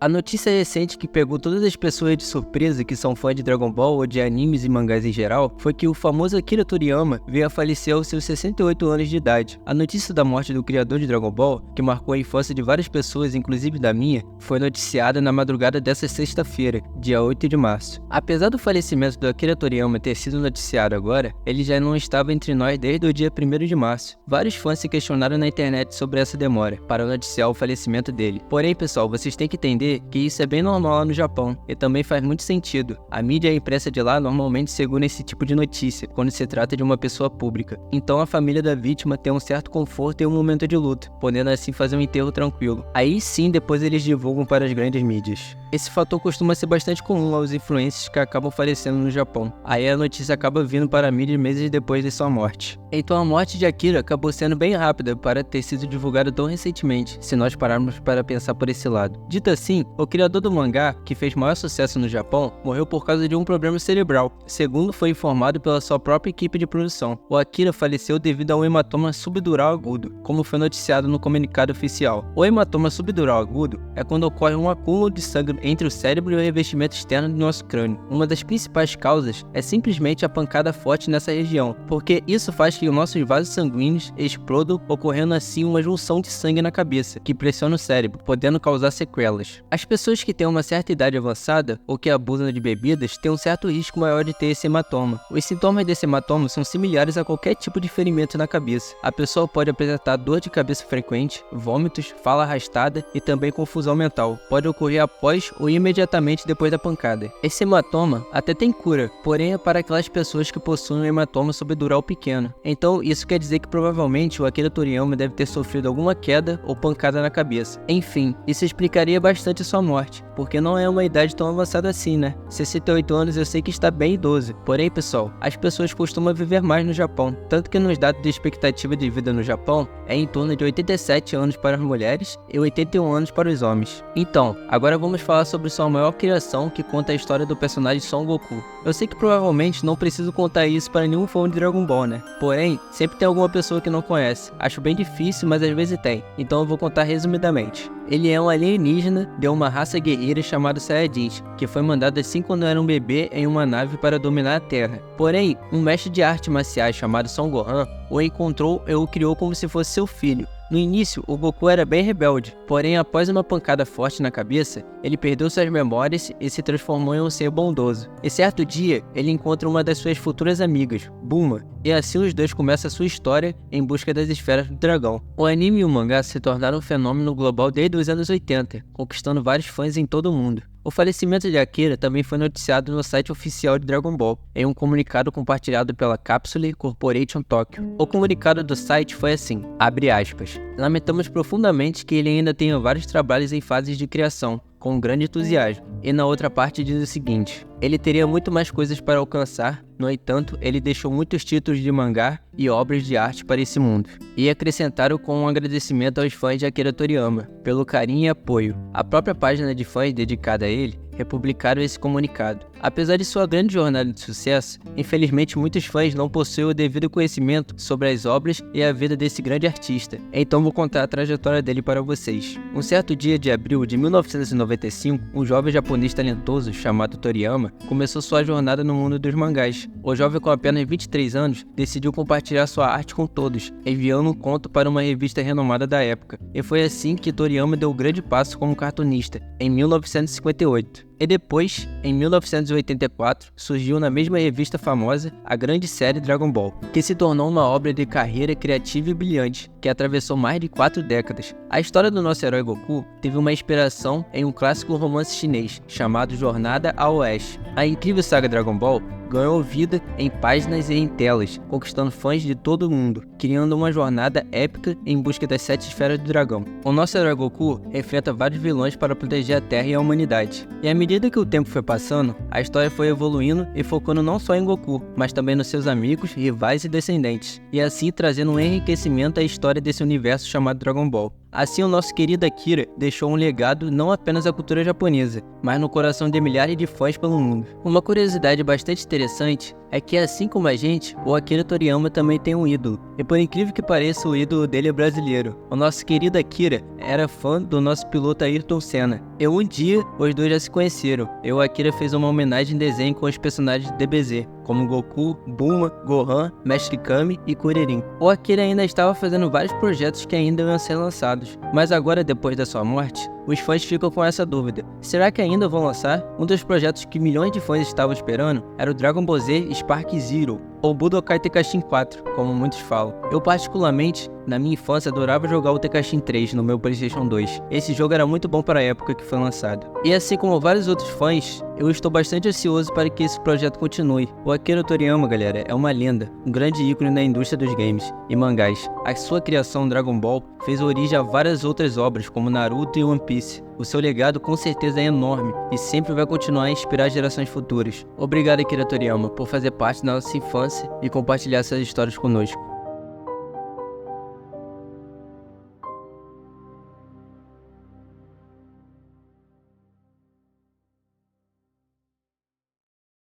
A notícia recente que pegou todas as pessoas de surpresa que são fãs de Dragon Ball ou de animes e mangás em geral foi que o famoso Akira Toriyama veio a falecer aos seus 68 anos de idade. A notícia da morte do criador de Dragon Ball, que marcou a infância de várias pessoas, inclusive da minha, foi noticiada na madrugada dessa sexta-feira, dia 8 de março. Apesar do falecimento do Akira Toriyama ter sido noticiado agora, ele já não estava entre nós desde o dia 1º de março. Vários fãs se questionaram na internet sobre essa demora para noticiar o falecimento dele. Porém, pessoal, vocês têm que entender que isso é bem normal lá no Japão, e também faz muito sentido. A mídia impressa de lá normalmente segura esse tipo de notícia, quando se trata de uma pessoa pública. Então a família da vítima tem um certo conforto em um momento de luto, podendo assim fazer um enterro tranquilo. Aí sim, depois eles divulgam para as grandes mídias. Esse fator costuma ser bastante comum aos influencers que acabam falecendo no Japão. Aí a notícia acaba vindo para a mídia meses depois de sua morte. Então a morte de Akira acabou sendo bem rápida para ter sido divulgada tão recentemente, se nós pararmos para pensar por esse lado. Dito assim, o criador do mangá, que fez maior sucesso no Japão, morreu por causa de um problema cerebral, segundo foi informado pela sua própria equipe de produção. O Akira faleceu devido a um hematoma subdural agudo, como foi noticiado no comunicado oficial. O hematoma subdural agudo é quando ocorre um acúmulo de sangue entre o cérebro e o revestimento externo do nosso crânio. Uma das principais causas é simplesmente a pancada forte nessa região, porque isso faz que os nossos vasos sanguíneos explodam, ocorrendo assim uma junção de sangue na cabeça, que pressiona o cérebro, podendo causar sequelas. As pessoas que têm uma certa idade avançada ou que abusam de bebidas têm um certo risco maior de ter esse hematoma. Os sintomas desse hematoma são similares a qualquer tipo de ferimento na cabeça. A pessoa pode apresentar dor de cabeça frequente, vômitos, fala arrastada e também confusão mental. Pode ocorrer após ou imediatamente depois da pancada. Esse hematoma até tem cura, porém é para aquelas pessoas que possuem um hematoma subdural pequeno. Então isso quer dizer que provavelmente o Akira Toriyama deve ter sofrido alguma queda ou pancada na cabeça. Enfim, isso explicaria bastante sua morte, porque não é uma idade tão avançada assim, né? 68 anos eu sei que está bem idoso. Porém, pessoal, as pessoas costumam viver mais no Japão, tanto que nos dados de expectativa de vida no Japão é em torno de 87 anos para as mulheres e 81 anos para os homens. Então, agora vamos falar sobre sua maior criação, que conta a história do personagem Son Goku. Eu sei que provavelmente não preciso contar isso para nenhum fã de Dragon Ball, né? Porém, sempre tem alguma pessoa que não conhece. Acho bem difícil, mas às vezes tem. Então eu vou contar resumidamente. Ele é um alienígena de uma raça guerreira chamada Saiyajins, que foi mandado assim quando era um bebê em uma nave para dominar a Terra. Porém, um mestre de artes marciais chamado Son Gohan o encontrou e o criou como se fosse seu filho. No início, o Goku era bem rebelde, porém após uma pancada forte na cabeça, ele perdeu suas memórias e se transformou em um ser bondoso. E certo dia, ele encontra uma das suas futuras amigas, Bulma, e assim os dois começam a sua história em busca das esferas do dragão. O anime e o mangá se tornaram um fenômeno global desde os anos 80, conquistando vários fãs em todo o mundo. O falecimento de Akira também foi noticiado no site oficial de Dragon Ball, em um comunicado compartilhado pela Capsule Corporation Tokyo. O comunicado do site foi assim, abre aspas, lamentamos profundamente que ele ainda tenha vários trabalhos em fases de criação, com grande entusiasmo. E na outra parte diz o seguinte, ele teria muito mais coisas para alcançar, no entanto, ele deixou muitos títulos de mangá e obras de arte para esse mundo. E acrescentaram com um agradecimento aos fãs de Akira Toriyama, pelo carinho e apoio. A própria página de fãs dedicada a ele republicaram esse comunicado. Apesar de sua grande jornada de sucesso, infelizmente muitos fãs não possuem o devido conhecimento sobre as obras e a vida desse grande artista. Então vou contar a trajetória dele para vocês. Um certo dia de abril de 1995, um jovem japonês talentoso chamado Toriyama começou sua jornada no mundo dos mangás. O jovem com apenas 23 anos decidiu compartilhar sua arte com todos, enviando um conto para uma revista renomada da época. E foi assim que Toriyama deu o grande passo como cartunista, em 1958. E depois, em 1984, surgiu na mesma revista famosa a grande série Dragon Ball, que se tornou uma obra de carreira criativa e brilhante, que atravessou mais de 4 décadas. A história do nosso herói Goku teve uma inspiração em um clássico romance chinês, chamado Jornada ao Oeste. A incrível saga Dragon Ball ganhou vida em páginas e em telas, conquistando fãs de todo o mundo, criando uma jornada épica em busca das 7 esferas do dragão. O nosso herói Goku enfrenta vários vilões para proteger a Terra e a humanidade. E à medida que o tempo foi passando, a história foi evoluindo e focando não só em Goku, mas também nos seus amigos, rivais e descendentes, e assim trazendo um enriquecimento à história desse universo chamado Dragon Ball. Assim, o nosso querido Akira deixou um legado não apenas à cultura japonesa, mas no coração de milhares de fãs pelo mundo. Uma curiosidade bastante interessante é que, assim como a gente, o Akira Toriyama também tem um ídolo. E por incrível que pareça, o ídolo dele é brasileiro. O nosso querido Akira era fã do nosso piloto Ayrton Senna. E um dia, os dois já se conheceram. E o Akira fez uma homenagem em desenho com os personagens de DBZ, como Goku, Bulma, Gohan, Mestre Kami e Kuririn. O Akira ainda estava fazendo vários projetos que ainda iam ser lançados. Mas agora, depois da sua morte, os fãs ficam com essa dúvida. Será que ainda vão lançar? Um dos projetos que milhões de fãs estavam esperando era o Dragon Ball Z Spark Zero, ou Budokai Tenkaichi 4, como muitos falam. Eu particularmente, na minha infância, adorava jogar o Tenkaichi 3 no meu PlayStation 2. Esse jogo era muito bom para a época que foi lançado. E assim como vários outros fãs, eu estou bastante ansioso para que esse projeto continue. O Akira Toriyama, galera, é uma lenda, um grande ícone na indústria dos games e mangás. A sua criação Dragon Ball fez origem a várias outras obras, como Naruto e One Piece. O seu legado com certeza é enorme e sempre vai continuar a inspirar gerações futuras. Obrigado, Akira Toriyama, por fazer parte da nossa infância e compartilhar essas histórias conosco.